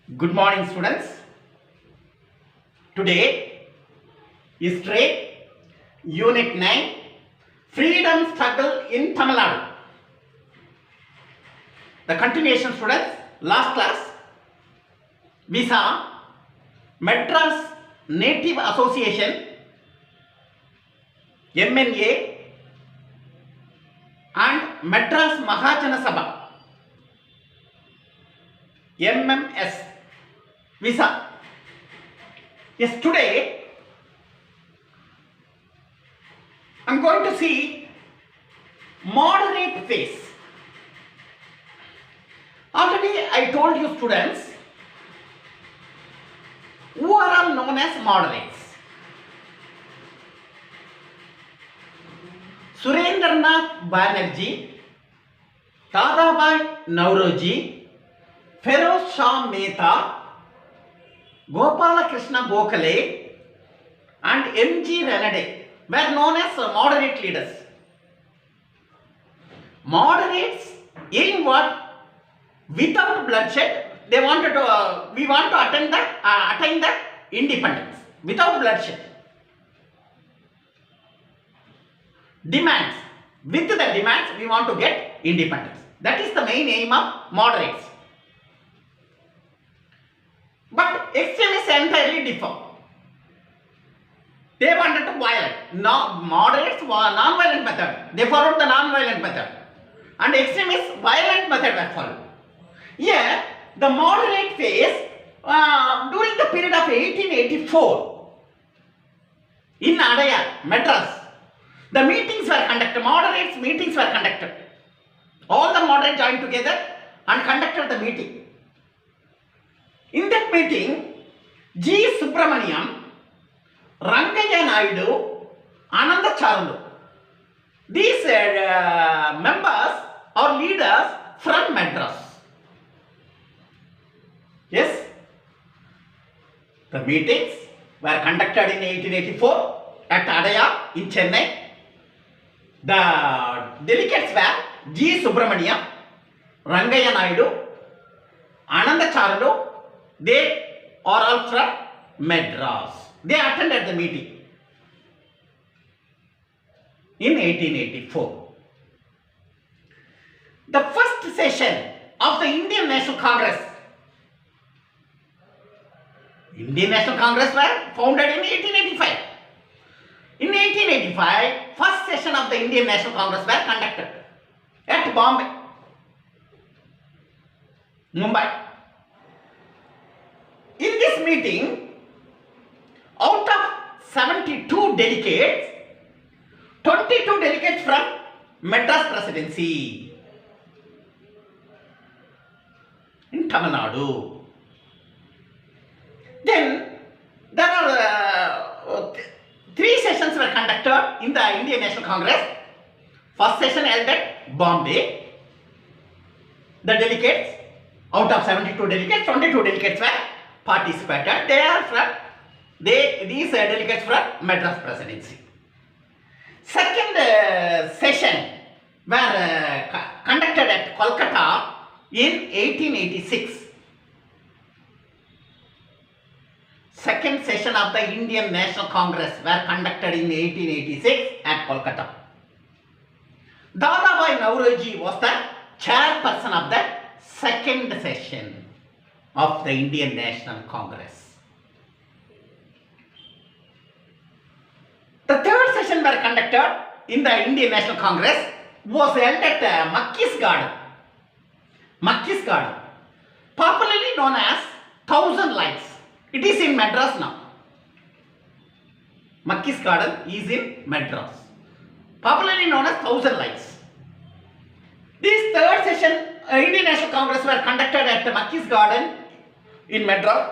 Good morning, students. Today, History, Unit 9, Freedom Struggle in Tamil Nadu. The continuation, students. Last class, we saw Madras Native Association, MNA, and Madras Mahajana Sabha, MMS. We saw. Yes, today I am going to see moderate phase. Already I told you, students, who are all known as moderates. Surendranath Banerjee, Dadabhai Naoroji, Feroz Shah Mehta, Gopala Krishna Gokhale, and M.G. Ranade were known as moderate leaders. Moderates aim what? Without bloodshed, they wanted to. We want to attain the independence without bloodshed. Demands, with the demands, we want to get independence. That is the main aim of moderates. But extremists entirely differ. They wanted to violent. No, moderates were non-violent method. They followed the non-violent method. And extremists violent method were followed. Here, the moderate phase during the period of 1884 in Adayar, Madras, the meetings were conducted. Moderates meetings were conducted. All the moderates joined together and conducted the meeting. In that meeting, G. Subramaniam, Rangaya Naidu, Ananda Charlu, these members or leaders from Madras. Yes, the meetings were conducted in 1884 at Adayar in Chennai. The delegates were G. Subramaniam, Rangaya Naidu, Ananda Charlu. They are all from Madras. They attended the meeting in 1884. The first session of the Indian National Congress. Indian National Congress were founded in 1885. In 1885, first session of the Indian National Congress were conducted at Bombay, Mumbai. In this meeting, out of 72 delegates, 22 delegates from Madras Presidency in Tamil Nadu. Then there are three sessions were conducted in the Indian National Congress. First session held at Bombay. The delegates, out of 72 delegates, 22 delegates were participated. These delegates from Madras Presidency. Second session were conducted at Kolkata in 1886. Second session of the Indian National Congress were conducted in 1886 at Kolkata. Dadabhai Naoroji was the chairperson of the second session of the Indian National Congress. The third session were conducted in the Indian National Congress was held at Mackie's Garden. Mackie's Garden, popularly known as Thousand Lights. It is in Madras now. Mackie's Garden is in Madras, popularly known as Thousand Lights. This third session Indian National Congress were conducted at Mackie's Garden in Madras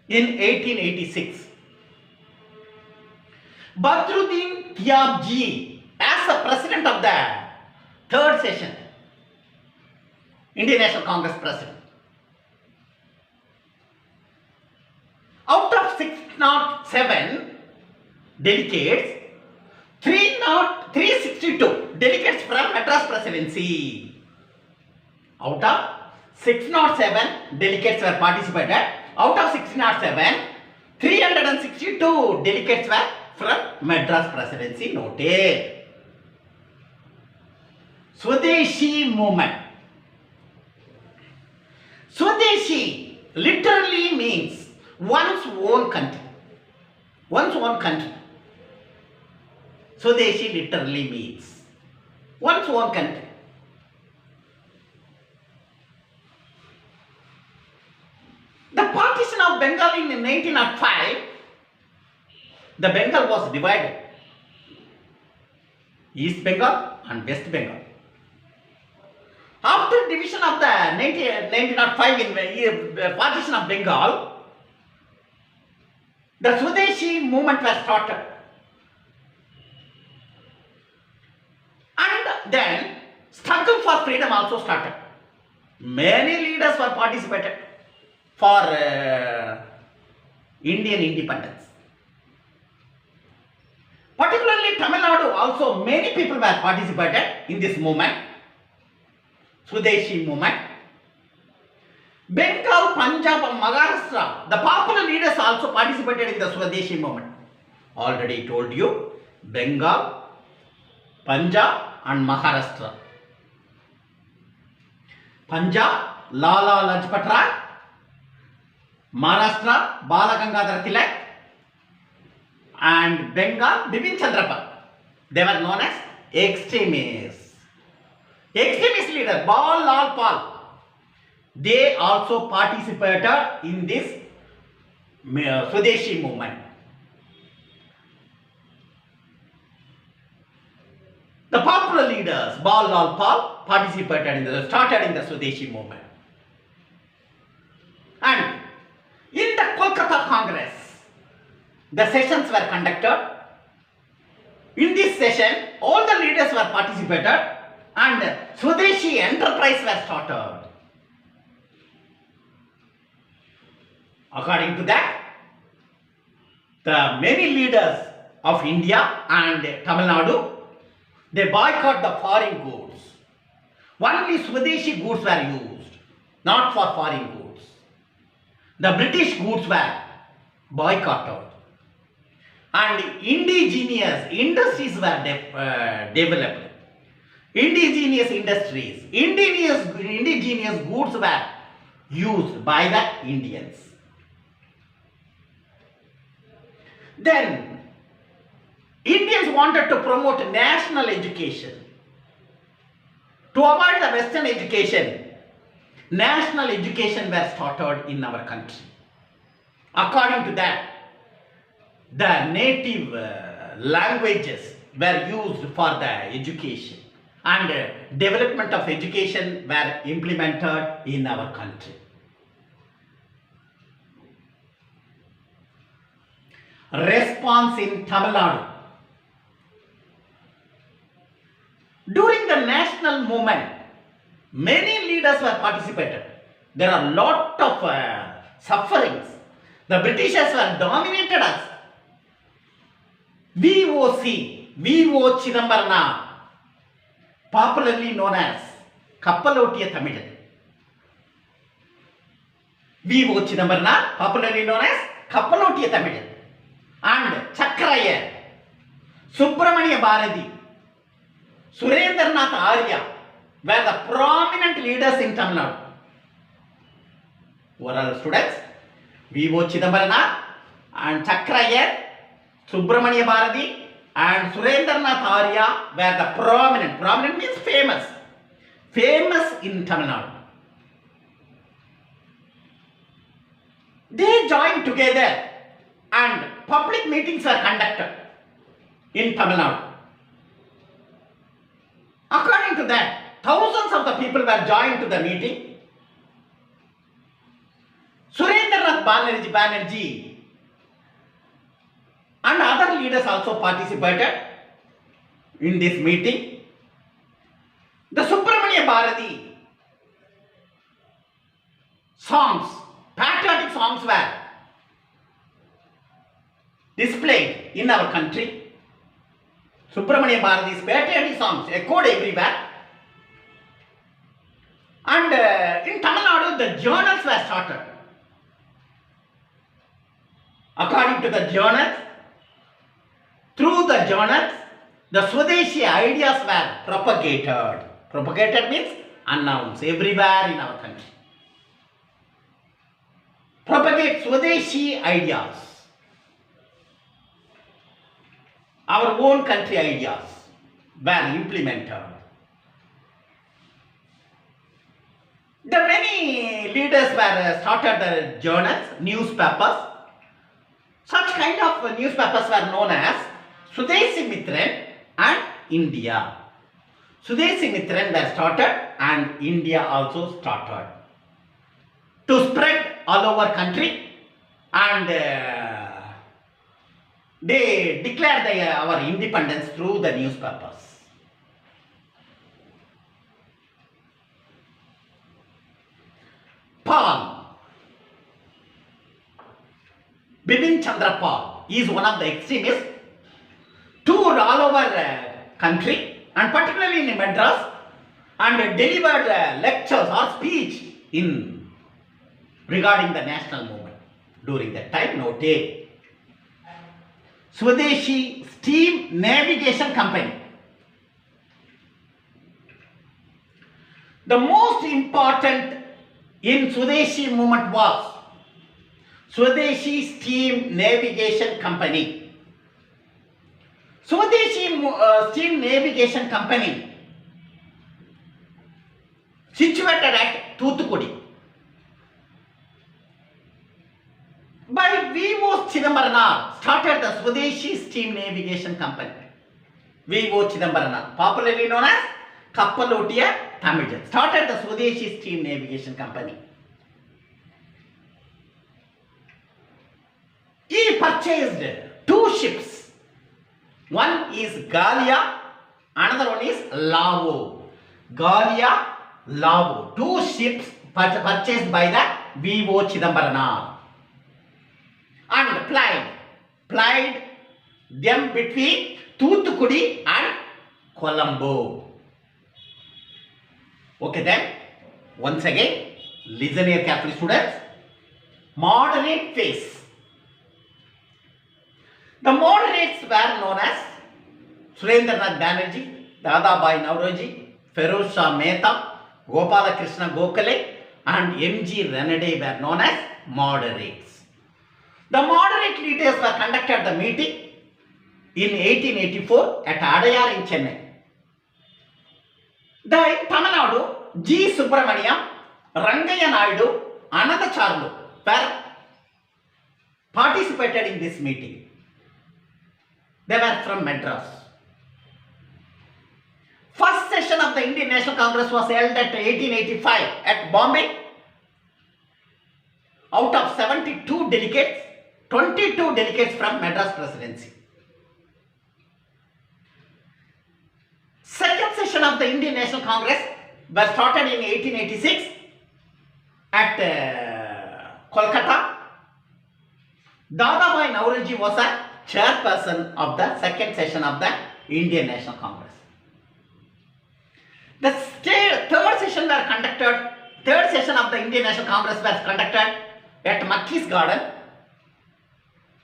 in 1886. Badruddin Tyabji as the president of the third session, Indian National Congress president. Out of 607 delegates, 362 delegates from Madras Presidency. Out of 607 delegates were participated. Out of 607, 362 delegates were from Madras Presidency. Noted. Swadeshi movement. Swadeshi literally means one's own country. One's own country. Swadeshi literally means one's own country. The partition of Bengal in 1905, the Bengal was divided. East Bengal and West Bengal. After division of the 1905 in partition of Bengal, the Swadeshi movement was started. And then struggle for freedom also started. Many leaders were participated for Indian independence. Particularly Tamil Nadu also many people were participated in this movement, Swadeshi movement. Bengal, Punjab and Maharashtra, the popular leaders also participated in the Swadeshi movement. Already told you, Bengal, Punjab and Maharashtra. Punjab, Lala Lajpat Rai. Maharashtra, Bala Gangadhar Tilak, and Bengal, Bipin Chandra Pal. They were known as extremists. Extremist leader, Bal Lal Pal. They also participated in this Swadeshi movement. The popular leaders, Bal Lal Pal, started in the Swadeshi movement. And in the Kolkata Congress, the sessions were conducted. In this session, all the leaders were participated and Swadeshi enterprise was started. According to that, the many leaders of India and Tamil Nadu, they boycott the foreign goods. Only Swadeshi goods were used, not for foreign goods. The British goods were boycotted and indigenous industries were developed. Indigenous industries, indigenous goods were used by the Indians. Then Indians wanted to promote national education. To avoid the Western education, national education were started in our country. According to that, the native languages were used for the education and development of education were implemented in our country. Response in Tamil Nadu. During the national movement, many leaders were participated. There are a lot of sufferings. The Britishers were dominated us. VOC, V.O. Chidambarana, popularly known as Kappalotiya Tamil. V.O. Chidambarana, popularly known as Kappalotiya Tamil. And Chakraya, Subramania Bharati, Surendranath Arya were the prominent leaders in Tamil Nadu. Who are all students? V.O. Chidambarana and Chakraya, Subramania Bharati and Surendranath Arya were the prominent. Prominent means famous. Famous in Tamil Nadu. They joined together and public meetings were conducted in Tamil Nadu. According to that, thousands of the people were joined to the meeting. Surendranath Banerjee and other leaders also participated in this meeting. The Subramania Bharati songs, patriotic songs were displayed in our country. Subramania Bharati's patriotic songs echoed everywhere. And in Tamil Nadu, the journals were started. According to the journals, through the journals, the Swadeshi ideas were propagated. Propagated means announced everywhere in our country. Propagate Swadeshi ideas. Our own country ideas were implemented. The many leaders were started the journals, newspapers. Such kind of newspapers were known as Swadeshi Mitran and India. Swadeshi Mitran were started and India also started to spread all over country, and they declared our independence through the newspapers. Pal, Bipin Chandra Pal is one of the extremists, toured all over country and particularly in Madras, and delivered lectures or speech in regarding the national movement. During that time, noted Swadeshi Steam Navigation Company. The most important in Swadeshi movement was Swadeshi Steam Navigation Company. Swadeshi Steam Navigation Company situated at Thoothukudi. By V.O. Chidambaranath started the Swadeshi Steam Navigation Company. V.O. Chidambaranath, popularly known as Kappalotiya Tamizhal, started the Swadeshi Steam Navigation Company. He purchased two ships. One is Galia, another one is Lavo. Galia, Lavo. Two ships purchased by the V.O. Chidambaranath. And plied them between Thoothukudi and Colombo. Okay then, once again, listen here carefully students. Moderate phase. The moderates were known as Surendranath Banerjee, Dadabhai Naoroji, Feroz Shah Mehta, Gopalakrishna Gokhale and M.G. Ranade were known as moderates. The moderate leaders were conducted the meeting in 1884 at Adayar in Chennai. The Tamil Nadu, G. Subramaniam, Rangaya Naidu, Ananda Charlu were participated in this meeting. They were from Madras. First session of the Indian National Congress was held at 1885 at Bombay. Out of 72 delegates, 22 delegates from Madras Presidency. Second session of the Indian National Congress was started in 1886 at Kolkata. Dadabhai Naoroji was a chairperson of the second session of the Indian National Congress. The third session of the Indian National Congress was conducted at Mackie's Garden,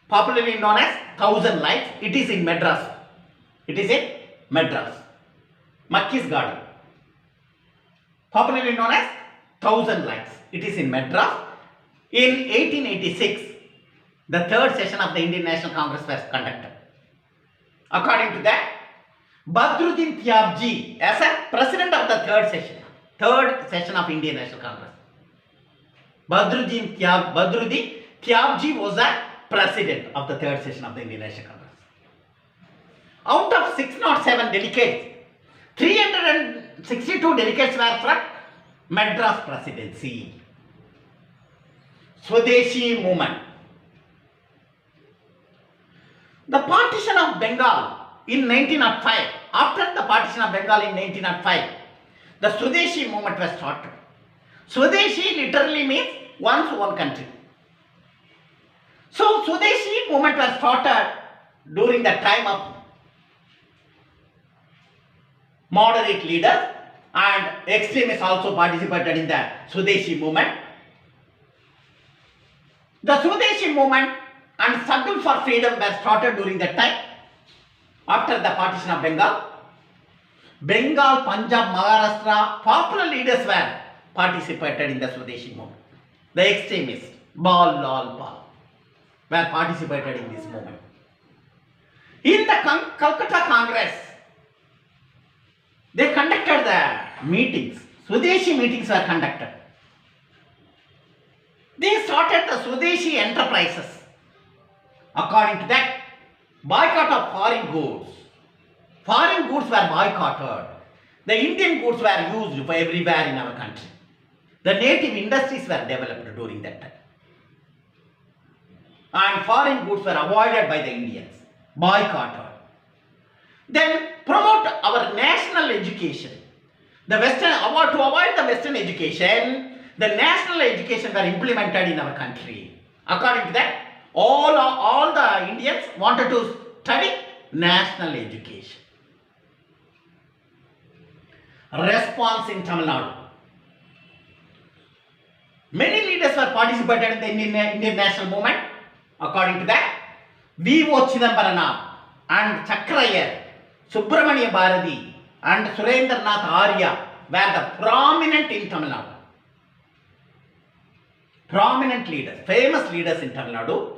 popularly known as Thousand Lights. It is in Madras. Mackie's Garden, popularly known as Thousand Lights. It is in Madras. In 1886, the third session of the Indian National Congress was conducted. According to that, Badruddin Tyabji as a president of the third session of Indian National Congress. Badruddin Tyabji was a president of the third session of the Indian National Congress. Out of 607 delegates, 362 delegates were from Madras Presidency. Swadeshi movement. The partition of Bengal in 1905, after the partition of Bengal in 1905, the Swadeshi movement was started. Swadeshi literally means one's own country. So Swadeshi movement was started during the time of moderate leaders and extremists also participated in the Swadeshi movement. The Swadeshi movement and struggle for freedom were started during that time after the partition of Bengal. Bengal, Punjab, Maharashtra, popular leaders were participated in the Swadeshi movement. The extremists, Bal Lal Pal, were participated in this movement. In the Calcutta Congress, they conducted the meetings. Swadeshi meetings were conducted. They started the Swadeshi enterprises. According to that, boycott of foreign goods. Foreign goods were boycotted. The Indian goods were used everywhere in our country. The native industries were developed during that time. And foreign goods were avoided by the Indians. Boycotted. Then promote our national education. To avoid the Western education, the national education were implemented in our country. According to that, all the Indians wanted to study national education. Response in Tamil Nadu. Many leaders were participated in the Indian national movement. According to that, V.O. Chidambarana and Chakrayar, Subramania Bharati and Surendranath Arya were the prominent in Tamil Nadu. Prominent leaders, famous leaders in Tamil Nadu.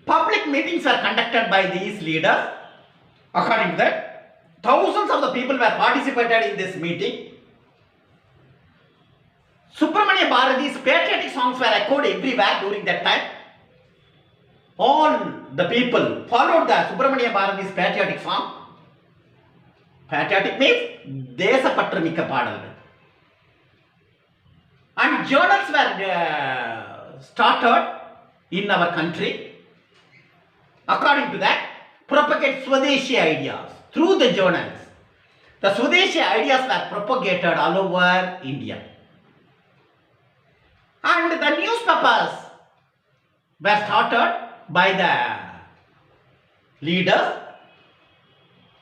Public meetings were conducted by these leaders. According to that, thousands of the people were participated in this meeting. Subramania Bharati's patriotic songs were echoed everywhere during that time. All the people followed the Subramania Bharati's patriotic song. Patriotic means Desapatru Mikka Paadalgal. And journals were started in our country. According to that, propagate Swadeshi ideas through the journals. The Swadeshi ideas were propagated all over India. And the newspapers were started by the leaders.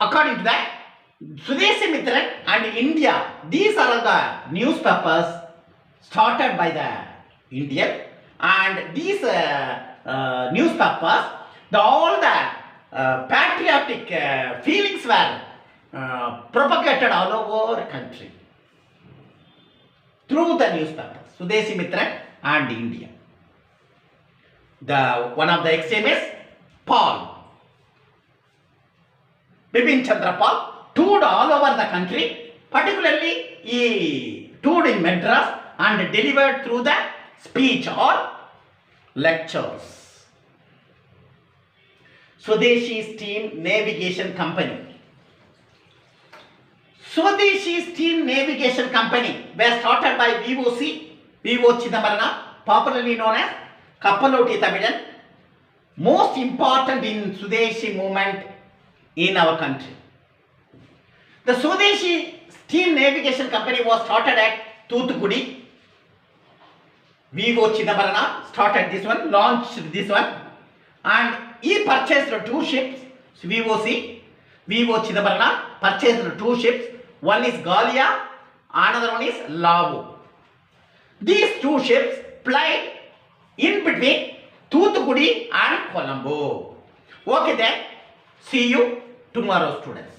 According to that, Swadeshi Mitran and India, these are the newspapers started by the Indian, and these newspapers, all the patriotic feelings were propagated all over the country through the newspapers, Swadeshi Mitran and India. One of the extremists, Paul, Bipin Chandra Pal, toured all over the country. Particularly, he toured in Madras and delivered through the speech or lectures. Swadeshi Steam Navigation Company. Swadeshi Steam Navigation Company were started by V.O. Chidambarana, popularly known as Kappaloti Tamilan, most important in Swadeshi movement in our country. The Swadeshi Steam Navigation Company was started at Thoothukudi. V.O. Chidambarana started this one, launched this one, and he purchased 2 ships. V.O.C. V.O. Chidambarana purchased 2 ships. One is Galia, another one is Lavu. These 2 ships plied in between Thoothukudi and Colombo. Okay then, see you tomorrow, students.